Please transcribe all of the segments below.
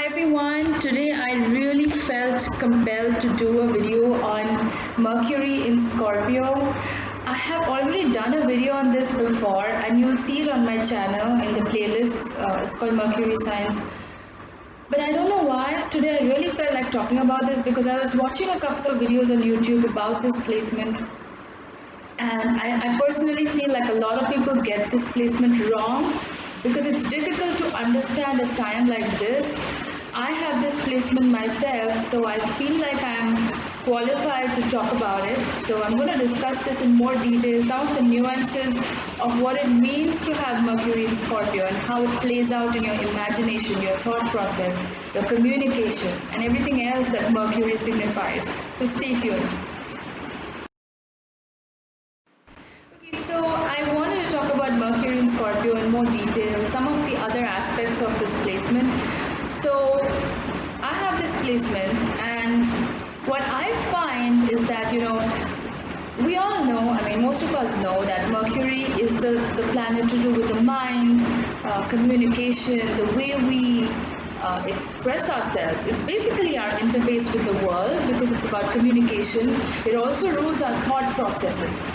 everyone. Today I really felt compelled to do a video on Mercury in Scorpio. I have already done a video on this before, and you'll see it on my channel in the playlists. It's called Mercury Science. But I don't know why today I really felt like talking about this because I was watching a couple of videos on YouTube about this placement, and I personally feel like a lot of people get this placement wrong because it's difficult to understand a sign like this. I have this placement myself, so I feel like I'm qualified to talk about it. So I'm going to discuss this in more detail, some of the nuances of what it means to have Mercury in Scorpio and how it plays out in your imagination, your thought process, your communication, and everything else that Mercury signifies. So stay tuned. Okay, so I wanted to talk about Mercury in Scorpio in more detail, some of the other aspects of this placement. So I have this placement, and what I find is that, we all know, I mean, most of us know that Mercury is the planet to do with the mind, communication, the way we express ourselves. It's basically our interface with the world because it's about communication. It also rules our thought processes.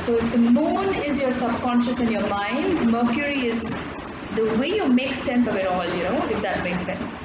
So if the moon is your subconscious and your mind, Mercury is the way you make sense of it all, if that makes sense.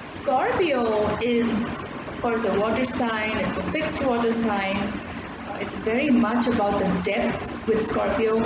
Scorpio is, of course, a water sign. It's a fixed water sign. It's very much about the depths with Scorpio.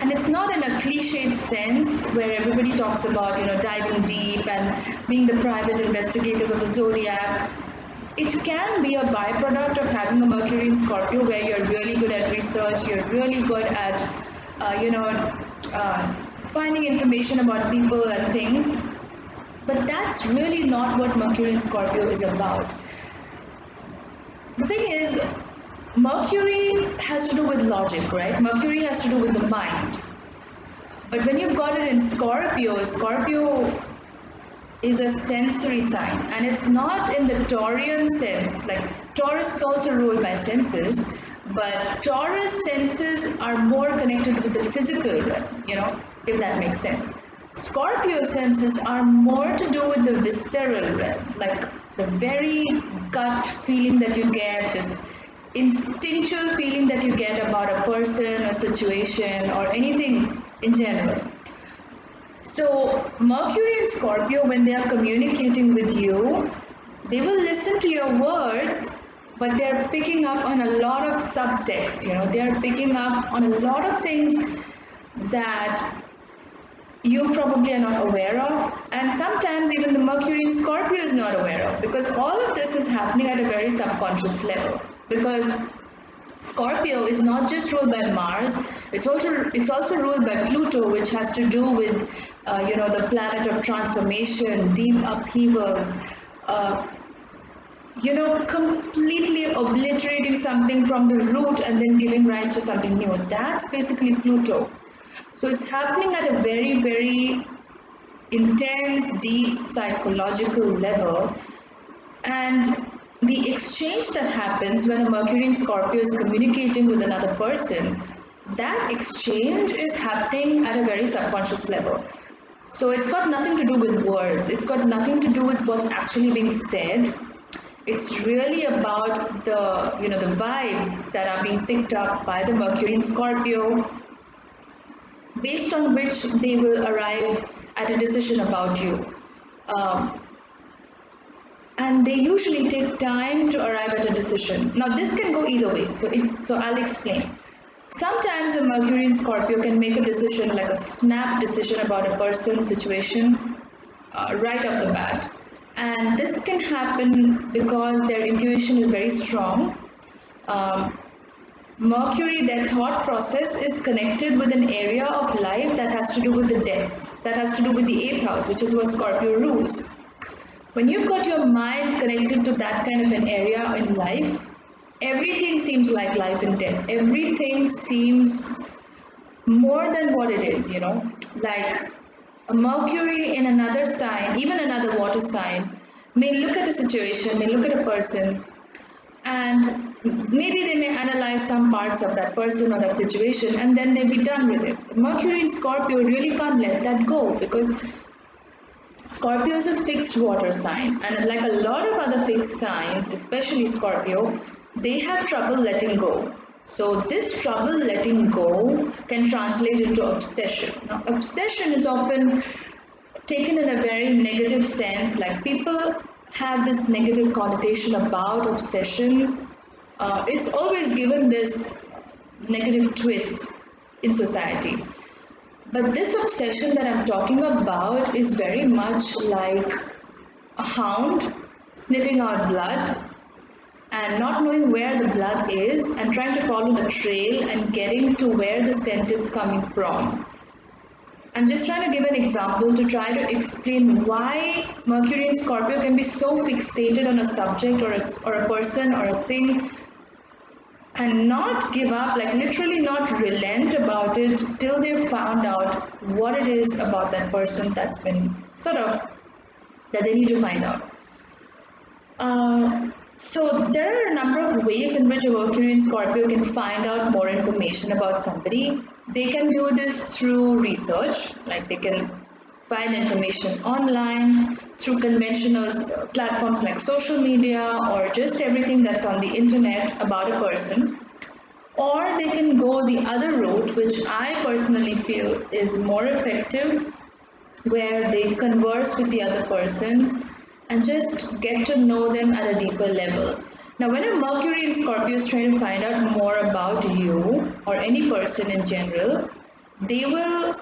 And it's not in a cliched sense where everybody talks about, diving deep and being the private investigators of the zodiac. It can be a byproduct of having a Mercury in Scorpio where you're really good at research, you're really good at, finding information about people and things. But that's really not what Mercury in Scorpio is about. The thing is, Mercury has to do with logic, right? Mercury has to do with the mind. But when you've got it in Scorpio, Scorpio is a sensory sign, and it's not in the Taurian sense. Like Taurus is also ruled by senses, but Taurus senses are more connected with the physical realm, if that makes sense. Scorpio senses are more to do with the visceral realm, like the very gut feeling that you get, this instinctual feeling that you get about a person, a situation, or anything in general. So, Mercury and Scorpio, when they are communicating with you, they will listen to your words, but they're picking up on a lot of subtext, they're picking up on a lot of things that you probably are not aware of, and sometimes even the Mercury in Scorpio is not aware of, because all of this is happening at a very subconscious level. Because Scorpio is not just ruled by Mars; it's also ruled by Pluto, which has to do with the planet of transformation, deep upheavals. Uh, completely obliterating something from the root and then giving rise to something new. That's basically Pluto. So it's happening at a very, very intense, deep psychological level. And the exchange that happens when a Mercury in Scorpio is communicating with another person, that exchange is happening at a very subconscious level. So it's got nothing to do with words, it's got nothing to do with what's actually being said. It's really about the vibes that are being picked up by the Mercury in Scorpio, based on which they will arrive at a decision about you. Um, and they usually take time to arrive at a decision. Now, this can go either way, so I'll explain. Sometimes a Mercury in Scorpio can make a decision, like a snap decision about a person, situation, right off the bat. And this can happen because their intuition is very strong. Um, Mercury, their thought process is connected with an area of life that has to do with the depths, that has to do with the eighth house, which is what Scorpio rules. When you've got your mind connected to that kind of an area in life, everything seems like life and death. Everything seems more than what it is, Like a Mercury in another sign, even another water sign, may look at a situation, may look at a person, and maybe they may analyze some parts of that person or that situation and then they'll be done with it. Mercury in Scorpio really can't let that go because Scorpio is a fixed water sign, and like a lot of other fixed signs, especially Scorpio, they have trouble letting go. So, this trouble letting go can translate into obsession. Now, obsession is often taken in a very negative sense, like people have this negative connotation about obsession. It's always given this negative twist in society. But this obsession that I'm talking about is very much like a hound sniffing out blood and not knowing where the blood is and trying to follow the trail and getting to where the scent is coming from. I'm just trying to give an example to try to explain why Mercury in Scorpio can be so fixated on a subject or a person or a thing and not give up, like literally not relent about it till they've found out what it is about that person that's been sort of that they need to find out. So there are a number of ways in which a Mercury in Scorpio can find out more information about somebody. They can do this through research, like they can find information online through conventional platforms like social media or just everything that's on the internet about a person. Or they can go the other route, which I personally feel is more effective, where they converse with the other person and just get to know them at a deeper level. Now, when a Mercury in Scorpio is trying to find out more about you or any person in general, they will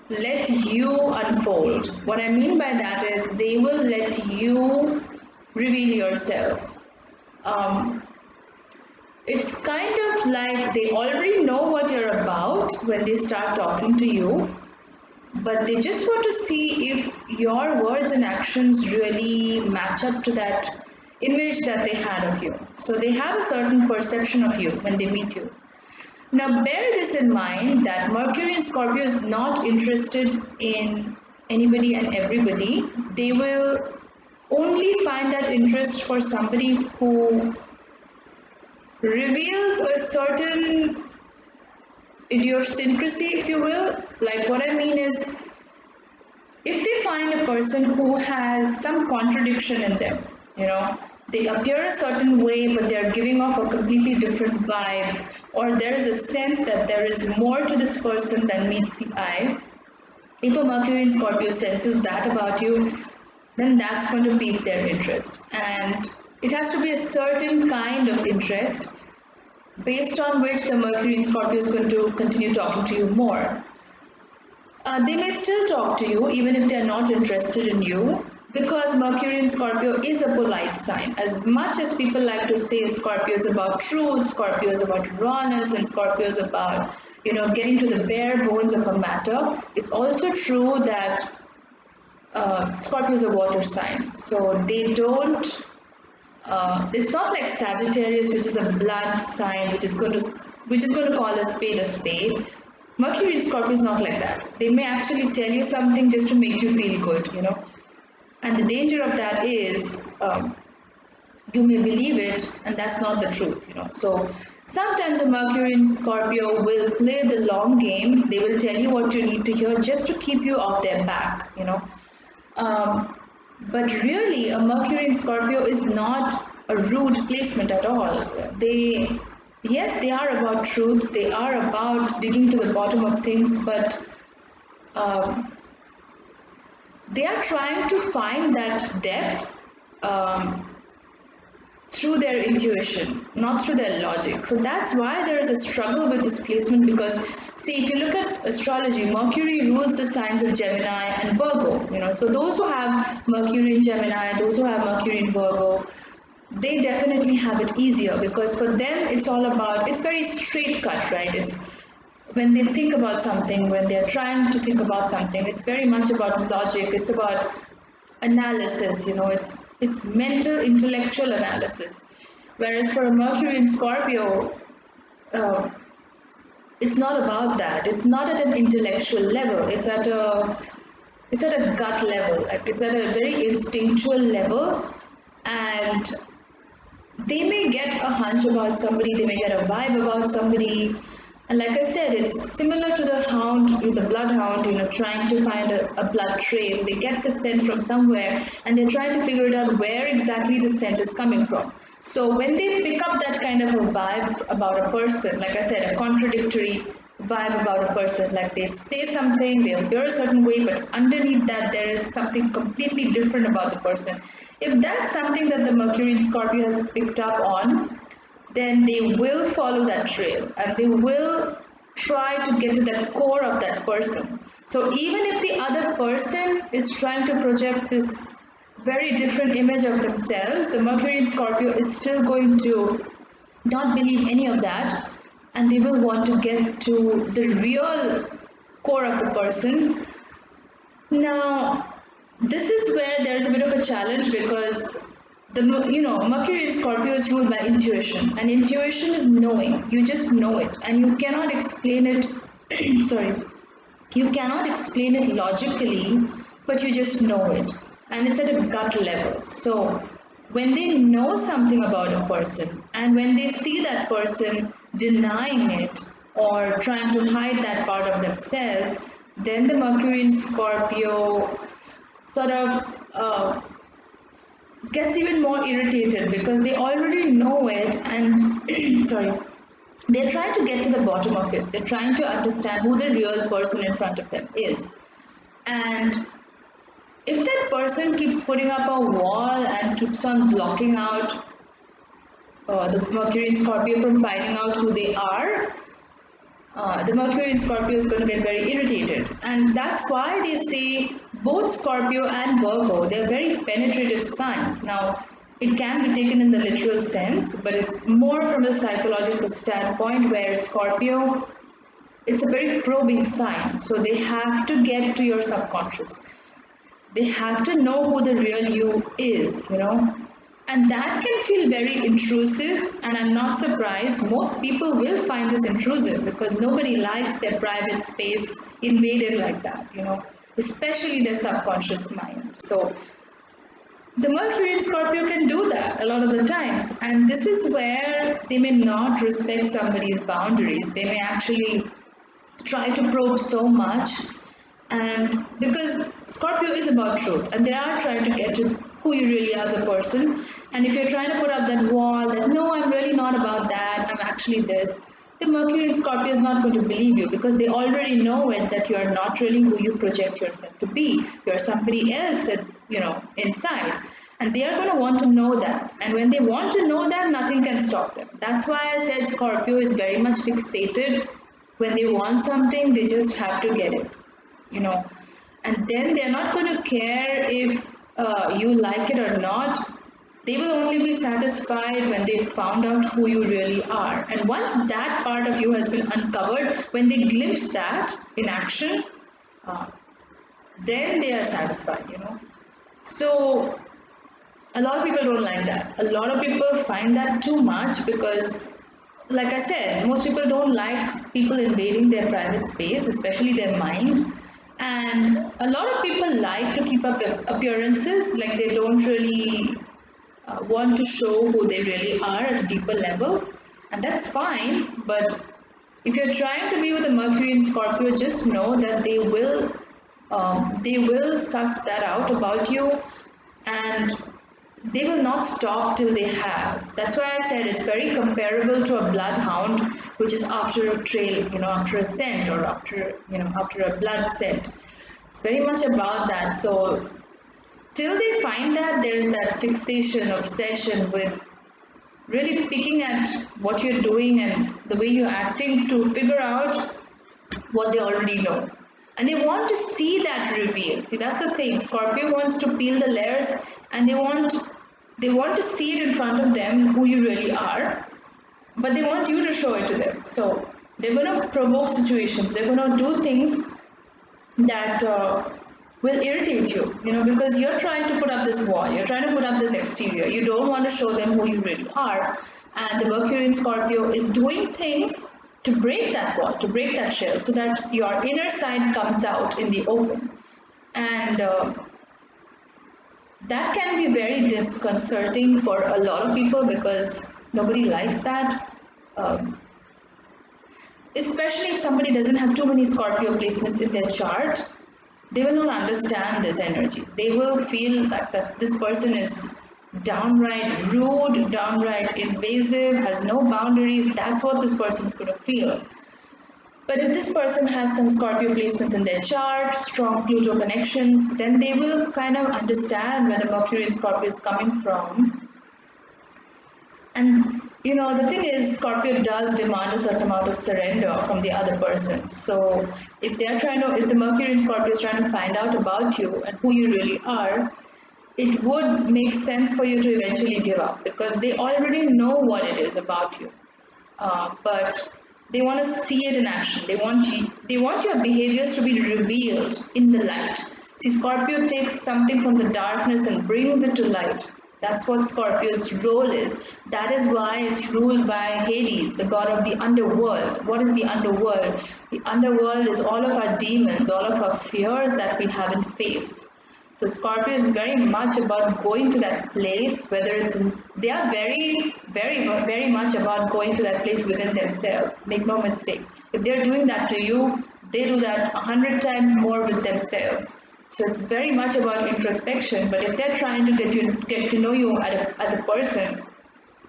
let you unfold. What I mean by that is they will let you reveal yourself. Um, it's kind of like they already know what you're about when they start talking to you, but they just want to see if your words and actions really match up to that image that they had of you. So they have a certain perception of you when they meet you. Now, bear this in mind that Mercury in Scorpio is not interested in anybody and everybody. They will only find that interest for somebody who reveals a certain idiosyncrasy, if you will. Like, what I mean is, if they find a person who has some contradiction in them, you know, they appear a certain way but they're giving off a completely different vibe, or there is a sense that there is more to this person than meets the eye. If a Mercury in Scorpio senses that about you, then that's going to pique their interest. And it has to be a certain kind of interest based on which the Mercury in Scorpio is going to continue talking to you more. They may still talk to you even if they're not interested in you, because Mercury in Scorpio is a polite sign. As much as people like to say Scorpio is about truth, Scorpio is about rawness, and Scorpio is about, you know, getting to the bare bones of a matter, it's also true that Scorpio is a water sign. So they don't it's not like Sagittarius, which is a blunt sign, which is going to call a spade a spade. Mercury in Scorpio is not like that. They may actually tell you something just to make you feel good, you know. And the danger of that is you may believe it, and that's not the truth, you know. So sometimes a Mercury in Scorpio will play the long game. They will tell you what you need to hear just to keep you off their back, you know. Um, but really, a Mercury in Scorpio is not a rude placement at all. They, yes, they are about truth, they are about digging to the bottom of things, but um, they are trying to find that depth through their intuition, not through their logic. So that's why there is a struggle with this placement because, see, if you look at astrology, Mercury rules the signs of Gemini and Virgo, you know. So those who have Mercury in Gemini, those who have Mercury in Virgo, they definitely have it easier because for them it's all about, it's very straight cut, right? It's when they think about something, when they're trying to think about something, it's very much about logic, it's about analysis, you know, it's mental intellectual analysis, whereas for a Mercury in Scorpio, uh, it's not about that, it's not at an intellectual level, it's at a gut level, like it's at a very instinctual level. And they may get a hunch about somebody, they may get a vibe about somebody, And like I said, it's similar to the hound, the bloodhound, trying to find a blood trail. They get the scent from somewhere and they're trying to figure it out where exactly the scent is coming from. So when they pick up that kind of a vibe about a person, like I said, a contradictory vibe about a person, like they say something, they appear a certain way, but underneath that there is something completely different about the person. If that's something that the Mercury in Scorpio has picked up on, then they will follow that trail and they will try to get to the core of that person. So even if the other person is trying to project this very different image of themselves, the Mercury in Scorpio is still going to not believe any of that, and they will want to get to the real core of the person. Now, this is where there's a bit of a challenge because Mercury in Scorpio is ruled by intuition, and intuition is knowing. You just know it, and you cannot explain it. Sorry, you cannot explain it logically, but you just know it, and it's at a gut level. So when they know something about a person, and when they see that person denying it or trying to hide that part of themselves, then the Mercury in Scorpio sort of gets even more irritated because they already know it and sorry, they're trying to get to the bottom of it. They're trying to understand who the real person in front of them is. And if that person keeps putting up a wall and keeps on blocking out the Mercury in Scorpio from finding out who they are, the Mercury in Scorpio is going to get very irritated. And that's why they say both Scorpio and Virgo, they're very penetrative signs. Now, it can be taken in the literal sense, but it's more from a psychological standpoint where Scorpio, it's a very probing sign. So they have to get to your subconscious. They have to know who the real you is. And that can feel very intrusive, and I'm not surprised. Most people will find this intrusive because nobody likes their private space invaded like that, especially their subconscious mind. So the Mercury in Scorpio can do that a lot of the times, and this is where they may not respect somebody's boundaries. They may actually try to probe so much, and because Scorpio is about truth and they are trying to get to who you really are as a person, and if you're trying to put up that wall that no, I'm really not about that, I'm actually this, the Mercury in Scorpio is not going to believe you because they already know it that you are not really who you project yourself to be. You're somebody else inside, and they are going to want to know that, and when they want to know that, nothing can stop them. That's why I said Scorpio is very much fixated. When they want something, they just have to get it. And then they're not going to care if you like it or not. They will only be satisfied when they found out who you really are. And once that part of you has been uncovered, when they glimpse that in action, uh, then they are satisfied. So a lot of people don't like that. A lot of people find that too much because, like I said, most people don't like people invading their private space, especially their mind. And a lot of people like to keep up appearances, like they don't really want to show who they really are at a deeper level. And that's fine. But if you're trying to be with a Mercury in Scorpio, just know that they will suss that out about you, and they will not stop till they have. That's why I said it's very comparable to a bloodhound, which is after a trail, after a scent, or after a blood scent. It's very much about that. So till they find that, there's that fixation, obsession with really picking at what you're doing and the way you're acting to figure out what they already know. And they want to see that reveal. See, that's the thing. Scorpio wants to peel the layers, and they want to see it in front of them who you really are, but they want you to show it to them. So they're going to provoke situations. They're going to do things that will irritate you, because you're trying to put up this wall, you're trying to put up this exterior. You don't want to show them who you really are. And the Mercury in Scorpio is doing things to break that wall, to break that shell, so that your inner side comes out in the open. And that can be very disconcerting for a lot of people because nobody likes that. Um, especially if somebody doesn't have too many Scorpio placements in their chart, they will not understand this energy. They will feel that this person is downright rude, downright invasive, has no boundaries. That's what this person is going to feel. But if this person has some Scorpio placements in their chart, strong Pluto connections, then they will kind of understand where the Mercury in Scorpio is coming from. And the thing is, Scorpio does demand a certain amount of surrender from the other person. So if if the Mercury in Scorpio is trying to find out about you and who you really are, it would make sense for you to eventually give up because they already know what it is about you. But they want to see it in action. They want your behaviors to be revealed in the light. See, Scorpio takes something from the darkness and brings it to light. That's what Scorpio's role is. That is why it's ruled by Hades, the god of the underworld. What is the underworld? The underworld is all of our demons, all of our fears that we haven't faced. So Scorpio is very much about going to that place, they are very much about going to that place within themselves. Make no mistake. If they're doing that to you, they do that 100 times more with themselves. So it's very much about introspection. But if they're trying to get to know you as a person,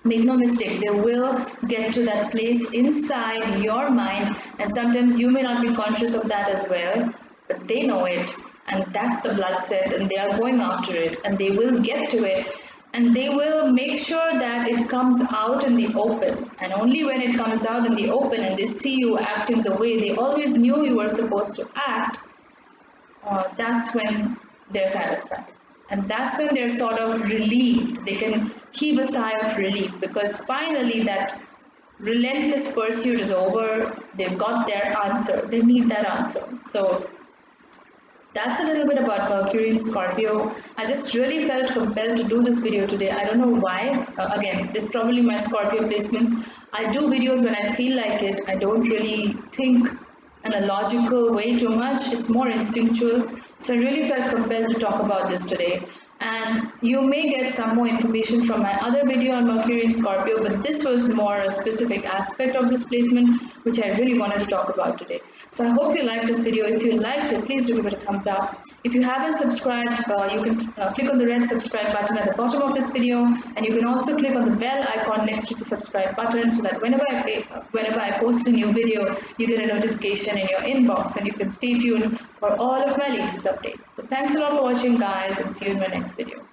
make no mistake, they will get to that place inside your mind, and sometimes you may not be conscious of that as well, but they know it, and that's the blood set, and they are going after it, and they will get to it, and they will make sure that it comes out in the open. And only when it comes out in the open and they see you acting the way they always knew you were supposed to act, that's when they're satisfied. And that's when they're sort of relieved. They can heave a sigh of relief because finally that relentless pursuit is over. They've got their answer. They need that answer. So that's a little bit about Mercury in Scorpio. I just really felt compelled to do this video today. I don't know why. Again, it's probably my Scorpio placements. I do videos when I feel like it. I don't really think in a logical way too much. It's more instinctual. So I really felt compelled to talk about this today. And you may get some more information from my other video on Mercury in Scorpio, but this was more a specific aspect of this placement which I really wanted to talk about today. So I hope you liked this video. If you liked it, please do give it a thumbs up. If you haven't subscribed, you can click on the red subscribe button at the bottom of this video, and you can also click on the bell icon next to the subscribe button so that whenever I post a new video, you get a notification in your inbox and you can stay tuned for all of my latest updates. So thanks a lot for watching, guys, and see you in my next video.